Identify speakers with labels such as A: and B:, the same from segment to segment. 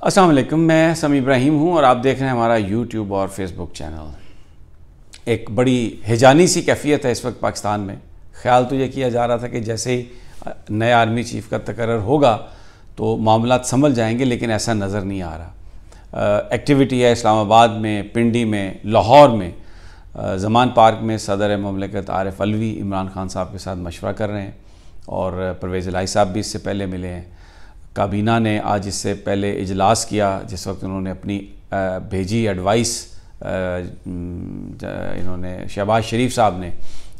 A: अस्सलाम वालेकुम, मैं समी इब्राहिम हूँ और आप देख रहे हैं हमारा यूट्यूब और फेसबुक चैनल। एक बड़ी हिजानी सी कैफियत है इस वक्त पाकिस्तान में। ख्याल तो ये किया जा रहा था कि जैसे ही नए आर्मी चीफ का तकर्रर होगा तो मामलात संभल जाएंगे, लेकिन ऐसा नज़र नहीं आ रहा। एक्टिविटी है इस्लामाबाद में, पिंडी में, लाहौर में, ज़मान पार्क में सदर ममलिकत आरिफ अलवी इमरान खान साहब के साथ मशवरा कर रहे हैं और परवेज़ इलाही साहब भी इससे पहले मिले हैं। काबीना ने आज इससे पहले इजलास किया जिस वक्त उन्होंने अपनी भेजी एडवाइस इन्होंने शहबाज शरीफ साहब ने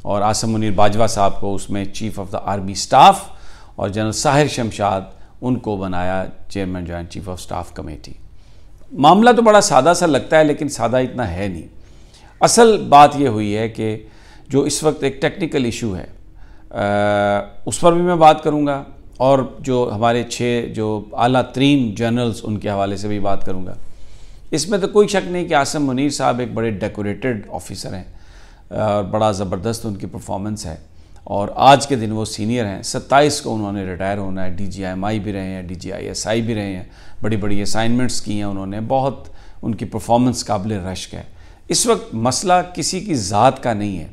A: और आसिम मुनीर बाजवा साहब को उसमें chief of the army staff और जनरल साहिर शमशाद उनको बनाया chairman joint chief of staff committee. मामला तो बड़ा सादा सा लगता है, लेकिन सादा इतना है नहीं। असल बात यह हुई है कि जो इस वक्त एक टेक्निकल इशू है उस पर भी मैं बात करूँगा और जो हमारे 6 जो आला तरीन जनरल्स उनके हवाले से भी बात करूँगा। इसमें तो कोई शक नहीं कि आसिम मुनीर साहब एक बड़े डेकोरेटेड ऑफिसर हैं और बड़ा ज़बरदस्त उनकी परफॉर्मेंस है और आज के दिन वो सीनियर हैं। 27 को उन्होंने रिटायर होना है। DGIMI भी रहे हैं, DGISI भी रहे हैं, बड़ी बड़ी असाइनमेंट्स की हैं उन्होंने। बहुत उनकी परफॉर्मेंस काबिल रश्क है। इस वक्त मसला किसी की ज़ात का नहीं है।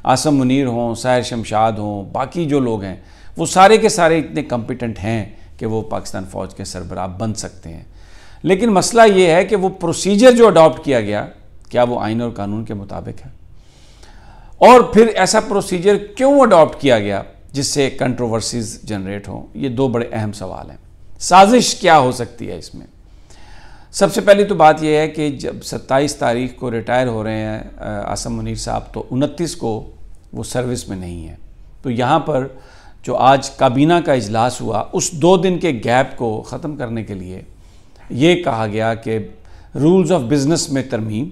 A: आसिम मुनीर हों, साहिर शमशाद हों, बाकी जो लोग हैं वो सारे के सारे इतने कॉम्पिटेंट हैं कि वो पाकिस्तान फ़ौज के सरबराह बन सकते हैं। लेकिन मसला ये है कि वो प्रोसीजर जो अडॉप्ट किया गया, क्या वो आइन और कानून के मुताबिक है, और फिर ऐसा प्रोसीजर क्यों अडॉप्ट किया गया जिससे कंट्रोवर्सीज जनरेट हों। ये 2 बड़े अहम सवाल हैं। साजिश क्या हो सकती है इसमें? सबसे पहली तो बात यह है कि जब 27 तारीख को रिटायर हो रहे हैं आसिम मुनीर साहब, तो 29 को वो सर्विस में नहीं है। तो यहाँ पर जो आज काबीना का इजलास हुआ, उस 2 दिन के गैप को ख़त्म करने के लिए ये कहा गया कि रूल्स ऑफ बिज़नेस में तरमीम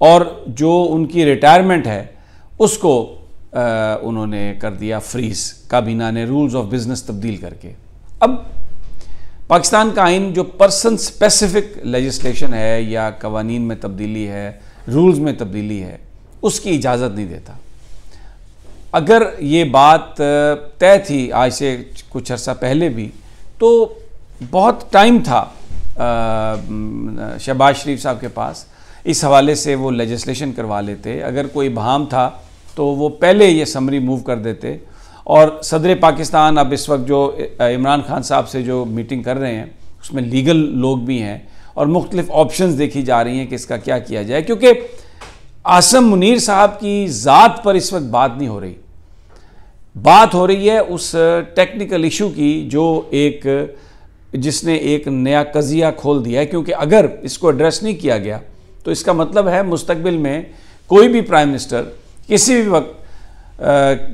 A: और जो उनकी रिटायरमेंट है उसको उन्होंने कर दिया फ्रीज़। काबीना ने रूल्स ऑफ बिज़नेस तब्दील करके अब पाकिस्तान का आइन जो पर्सन स्पेसिफिक लेजिस्लेशन है या कवानीन में तब्दीली है, रूल्स में तब्दीली है, उसकी इजाज़त नहीं देता। अगर ये बात तय थी आज से कुछ अर्सा पहले भी, तो बहुत टाइम था शहबाज शरीफ साहब के पास, इस हवाले से वो लेजिस्लेशन करवा लेते। अगर कोई बहाम था तो वो पहले ये समरी मूव कर देते। और सदर पाकिस्तान अब इस वक्त जो इमरान खान साहब से जो मीटिंग कर रहे हैं उसमें लीगल लोग भी हैं और मुख्तलिफ ऑप्शंस देखी जा रही हैं कि इसका क्या किया जाए, क्योंकि आसिम मुनीर साहब की ज़ात पर इस वक्त बात नहीं हो रही। बात हो रही है उस टेक्निकल इशू की जो जिसने एक नया कज़िया खोल दिया है। क्योंकि अगर इसको एड्रेस नहीं किया गया तो इसका मतलब है मुस्तकबिल में कोई भी प्राइम मिनिस्टर किसी भी वक्त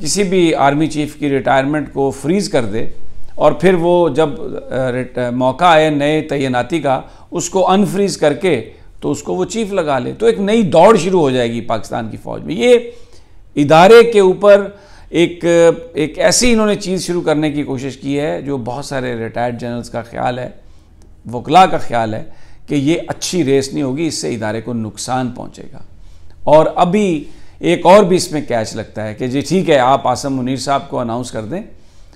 A: किसी भी आर्मी चीफ की रिटायरमेंट को फ्रीज़ कर दे और फिर वो जब मौका आए नए तैनाती का उसको अनफ्रीज़ करके तो उसको वो चीफ लगा ले, तो एक नई दौड़ शुरू हो जाएगी पाकिस्तान की फ़ौज में। ये इदारे के ऊपर एक ऐसी इन्होंने चीज़ शुरू करने की कोशिश की है जो बहुत सारे रिटायर्ड जनरल्स का ख्याल है, वकला का ख्याल है कि ये अच्छी रेस नहीं होगी, इससे इदारे को नुकसान पहुँचेगा। और अभी एक और भी इसमें कैच लगता है कि जी ठीक है, आप आसिम मुनीर साहब को अनाउंस कर दें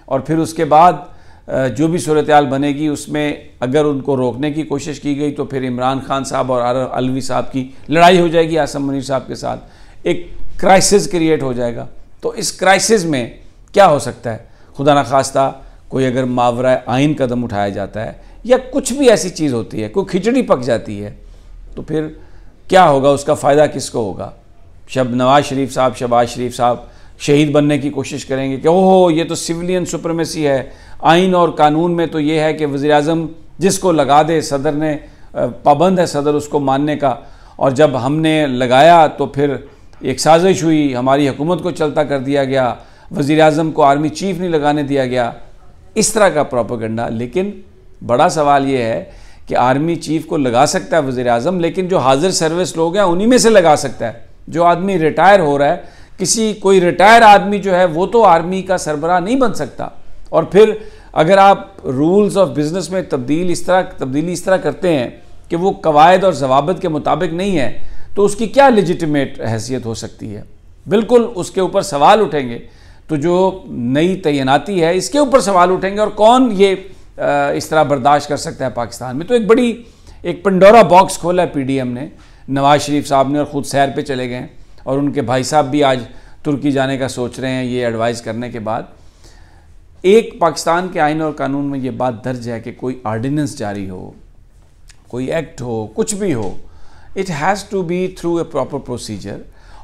A: और फिर उसके बाद जो भी सूरत हाल बनेगी उसमें अगर उनको रोकने की कोशिश की गई तो फिर इमरान खान साहब और आरिफ अलवी साहब की लड़ाई हो जाएगी आसिम मुनीर साहब के साथ, एक क्राइसिस क्रिएट हो जाएगा। तो इस क्राइसिस में क्या हो सकता है, खुदा न खास्ता कोई अगर मावरा आइन कदम उठाया जाता है या कुछ भी ऐसी चीज़ होती है, कोई खिचड़ी पक जाती है, तो फिर क्या होगा, उसका फ़ायदा किसको होगा? नवाज शरीफ साहब, शहबाज शरीफ साहब शहीद बनने की कोशिश करेंगे कि ओहो ये तो सिविलियन सुप्रीमेसी है, आइन और कानून में तो ये है कि वज़ीर-ए-आज़म जिसको लगा दे, सदर ने पाबंद है सदर उसको मानने का, और जब हमने लगाया तो फिर एक साजिश हुई, हमारी हुकूमत को चलता कर दिया गया, वज़ीर-ए-आज़म को आर्मी चीफ नहीं लगाने दिया गया, इस तरह का प्रोपेगेंडा। लेकिन बड़ा सवाल ये है कि आर्मी चीफ को लगा सकता है वज़ीर-ए-आज़म, लेकिन जो हाजिर सर्विस लोग हैं उन्हीं में से लगा सकता है। जो आदमी रिटायर हो रहा है, कोई रिटायर आदमी जो है वो तो आर्मी का सरबराह नहीं बन सकता। और फिर अगर आप रूल्स ऑफ बिज़नेस में तब्दीली इस तरह करते हैं कि वो कवायद और ज़वाबित के मुताबिक नहीं है, तो उसकी क्या लेजिटिमेट हैसियत हो सकती है? बिल्कुल उसके ऊपर सवाल उठेंगे। तो जो नई तैनाती है इसके ऊपर सवाल उठेंगे और कौन ये इस तरह बर्दाश्त कर सकता है पाकिस्तान में। तो एक बड़ी एक पंडोरा बॉक्स खोला पीडीएम ने, नवाज शरीफ साहब ने, और ख़ुद सैर पे चले गए और उनके भाई साहब भी आज तुर्की जाने का सोच रहे हैं ये एडवाइस करने के बाद। एक पाकिस्तान के आइन और कानून में ये बात दर्ज है कि कोई आर्डिनेंस जारी हो, कोई एक्ट हो, कुछ भी हो, it has to be through a proper procedure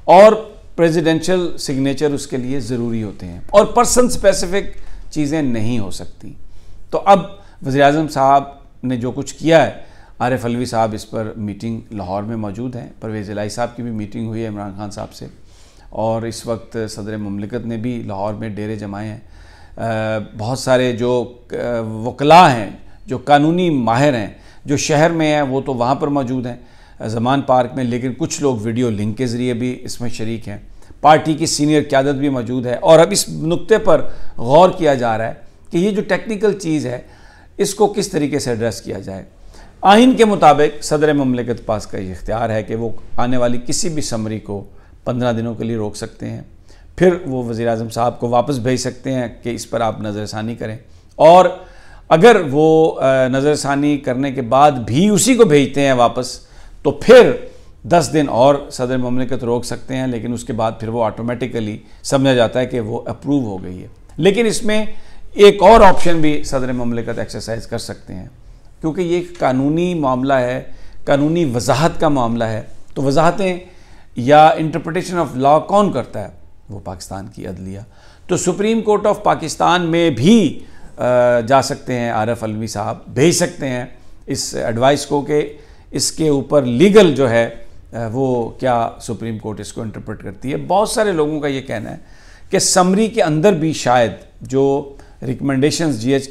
A: और प्रेसिडेंशियल सिग्नेचर उसके लिए ज़रूरी होते हैं और पर्सन स्पेसिफिक चीज़ें नहीं हो सकती। तो अब वज़ीर-ए-आज़म साहब ने जो कुछ किया है, आरिफ अलवी साहब इस पर मीटिंग लाहौर में मौजूद हैं, परवेज़ इलाही साहब की भी मीटिंग हुई है इमरान खान साहब से, और इस वक्त सदर मुमलिकत ने भी लाहौर में डेरे जमाए हैं। बहुत सारे जो वकला हैं, जो कानूनी माहिर हैं, जो शहर में हैं, वो तो वहाँ पर मौजूद हैं ज़मान पार्क में, लेकिन कुछ लोग वीडियो लिंक के ज़रिए भी इसमें शरीक हैं। पार्टी की सीनियर क़यादत भी मौजूद है और अब इस नुक्ते पर गौर किया जा रहा है कि ये जो टेक्निकल चीज़ है इसको किस तरीके से एड्रेस किया जाए। आइन के मुताबिक सदर मुमलिकत पास का ये इख्तियार है कि वो आने वाली किसी भी समरी को 15 दिनों के लिए रोक सकते हैं, फिर वो वज़ीर-ए-आज़म साहब को वापस भेज सकते हैं कि इस पर आप नज़रसानी करें, और अगर वो नज़रसानी करने के बाद भी उसी को भेजते हैं वापस तो फिर 10 दिन और सदर मुमलिकत रोक सकते हैं, लेकिन उसके बाद फिर वो ऑटोमेटिकली समझा जाता है कि वो अप्रूव हो गई है। लेकिन इसमें एक और ऑप्शन भी सदर मुमलिकत एक्सरसाइज कर सकते हैं, क्योंकि ये कानूनी मामला है, कानूनी वजाहत का मामला है, तो वजाहतें या इंटरप्रिटेशन ऑफ लॉ कौन करता है? वो पाकिस्तान की अदलिया। तो सुप्रीम कोर्ट ऑफ पाकिस्तान में भी जा सकते हैं आरिफ अलवी साहब, भेज सकते हैं इस एडवाइस को कि इसके ऊपर लीगल जो है वो क्या सुप्रीम कोर्ट इसको इंटरप्रेट करती है। बहुत सारे लोगों का ये कहना है कि समरी के अंदर भी शायद जो रिकमेंडेशंस जीएच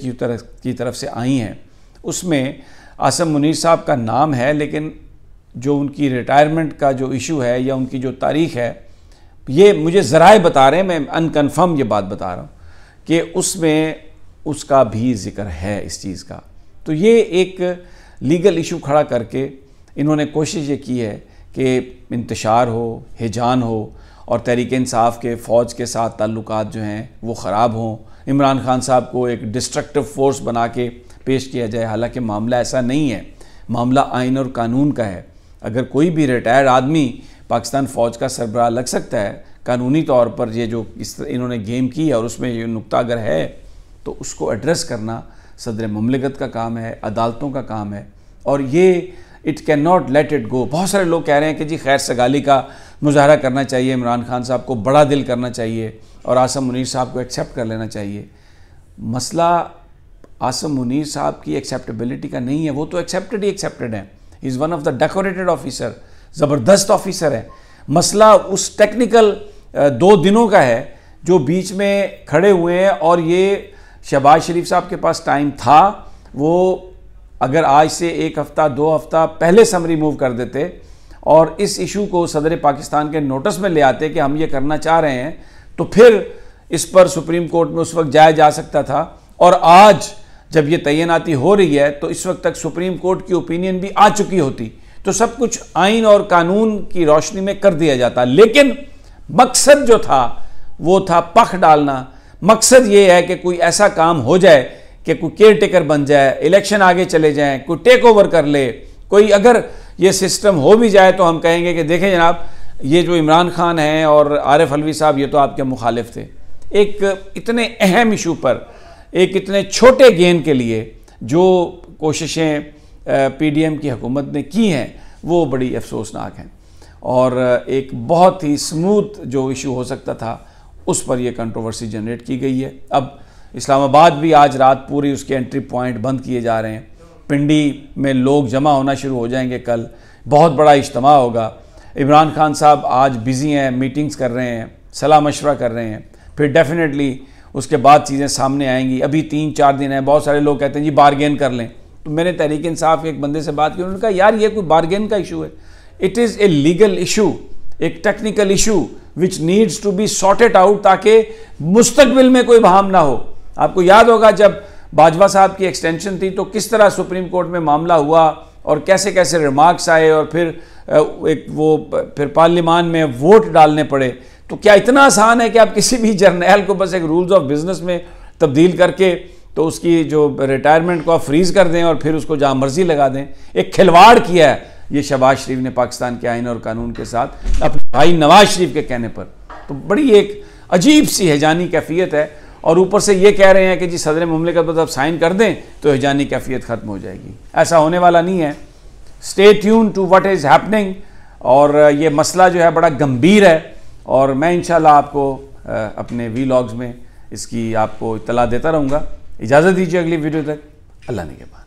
A: की तरफ से आई हैं उसमें आसम मुनीर साहब का नाम है, लेकिन जो उनकी रिटायरमेंट का जो इशू है या उनकी जो तारीख है, ये मुझे ज़राए बता रहे हैं, मैं अनकन्फर्म ये बात बता रहा हूँ कि उसमें उसका भी जिक्र है इस चीज़ का। तो ये एक लीगल इशू खड़ा करके इन्होंने कोशिश ये की है कि इंतशार हो, हिजान हो और तहरीक इंसाफ के फ़ौज के साथ ताल्लुकात जो हैं वो ख़राब हों, इमरान खान साहब को एक डिस्ट्रक्टिव फोर्स बना के पेश किया जाए। हालांकि मामला ऐसा नहीं है, मामला आइन और कानून का है। अगर कोई भी रिटायर्ड आदमी पाकिस्तान फ़ौज का सरबराह लग सकता है कानूनी तौर पर, ये जो इन्होंने गेम की है और उसमें ये नुक्ता अगर है तो उसको एड्रेस करना सदर मुमलिकत का काम है, अदालतों का काम है, और ये it can not let it go. बहुत सारे लोग कह रहे हैं कि जी खैर सगाली का मुजाहरा करना चाहिए, इमरान खान साहब को बड़ा दिल करना चाहिए और आसम मुनीर साहब को एक्सेप्ट कर लेना चाहिए। मसला आसम मुनीर साहब की एक्सेप्टेबिलिटी का नहीं है, वो तो एक्सेप्टेड ही एक्सेप्टेड है, he is one of the decorated officer, ज़बरदस्त ऑफिसर है। मसला उस टेक्निकल 2 दिनों का है जो बीच में खड़े हुए हैं, और ये शहबाज शरीफ साहब के पास टाइम था, वो अगर आज से 1 हफ़्ता 2 हफ़्ता पहले समरी मूव कर देते और इस इशू को सदर पाकिस्तान के नोटिस में ले आते कि हम ये करना चाह रहे हैं, तो फिर इस पर सुप्रीम कोर्ट में उस वक्त जाया जा सकता था। और आज जब ये तैनाती हो रही है तो इस वक्त तक सुप्रीम कोर्ट की ओपिनियन भी आ चुकी होती, तो सब कुछ आइन और कानून की रोशनी में कर दिया जाता। लेकिन मकसद जो था वो था पख डालना। मकसद ये है कि कोई ऐसा काम हो जाए कि कोई केयर टेकर बन जाए, इलेक्शन आगे चले जाएं, कोई टेक ओवर कर ले, कोई अगर ये सिस्टम हो भी जाए तो हम कहेंगे कि देखें जनाब, ये जो इमरान खान हैं और आरिफ अलवी साहब ये तो आपके मुखालिफ थे। एक इतने अहम इशू पर एक इतने छोटे गेन के लिए जो कोशिशें पीडीएम की हुकूमत ने की हैं वो बड़ी अफसोसनाक हैं, और एक बहुत ही स्मूथ जो इशू हो सकता था उस पर यह कंट्रोवर्सी जनरेट की गई है। अब इस्लामाबाद भी आज रात पूरी उसके एंट्री पॉइंट बंद किए जा रहे हैं, पिंडी में लोग जमा होना शुरू हो जाएंगे, कल बहुत बड़ा इज्तिमा होगा। इमरान खान साहब आज बिज़ी हैं, मीटिंग्स कर रहे हैं, सलाह मशवरा कर रहे हैं, फिर डेफिनेटली उसके बाद चीज़ें सामने आएंगी। अभी 3-4 दिन है, बहुत सारे लोग कहते हैं जी बारगेन कर लें। तो मैंने तहरीक इंसाफ के एक बंदे से बात की, उन्होंने कहा यार ये कोई बारगेन का इशू है, it is a legal issue, एक technical issue which needs to be sorted out ताकि मुस्तकबिल में कोई बहाम ना हो। आपको याद होगा जब बाजवा साहब की एक्सटेंशन थी तो किस तरह सुप्रीम कोर्ट में मामला हुआ और कैसे कैसे रिमार्क्स आए, और फिर पार्लियामान में वोट डालने पड़े। तो क्या इतना आसान है कि आप किसी भी जर्नैल को बस एक रूल्स ऑफ बिजनेस में तब्दील करके तो उसकी जो रिटायरमेंट को आप फ्रीज़ कर दें और फिर उसको जहाँ मर्जी लगा दें। एक खिलवाड़ किया है ये शहबाज शरीफ ने पाकिस्तान के आइन और कानून के साथ अपने भाई नवाज शरीफ के कहने पर। तो बड़ी एक अजीब सी हैजानी कैफियत है, और ऊपर से ये कह रहे हैं कि जी सदर मुमलिकत पर आप साइन कर दें तो हैजानी कैफियत ख़त्म हो जाएगी। ऐसा होने वाला नहीं है। Stay tune to what is happening. और ये मसला जो है बड़ा गंभीर है, और मैं इंशाल्लाह आपको अपने वीलॉग्स में इसकी आपको इत्तला देता रहूँगा। इजाज़त दीजिए अगली वीडियो तक। अल्लाह ने के बाद।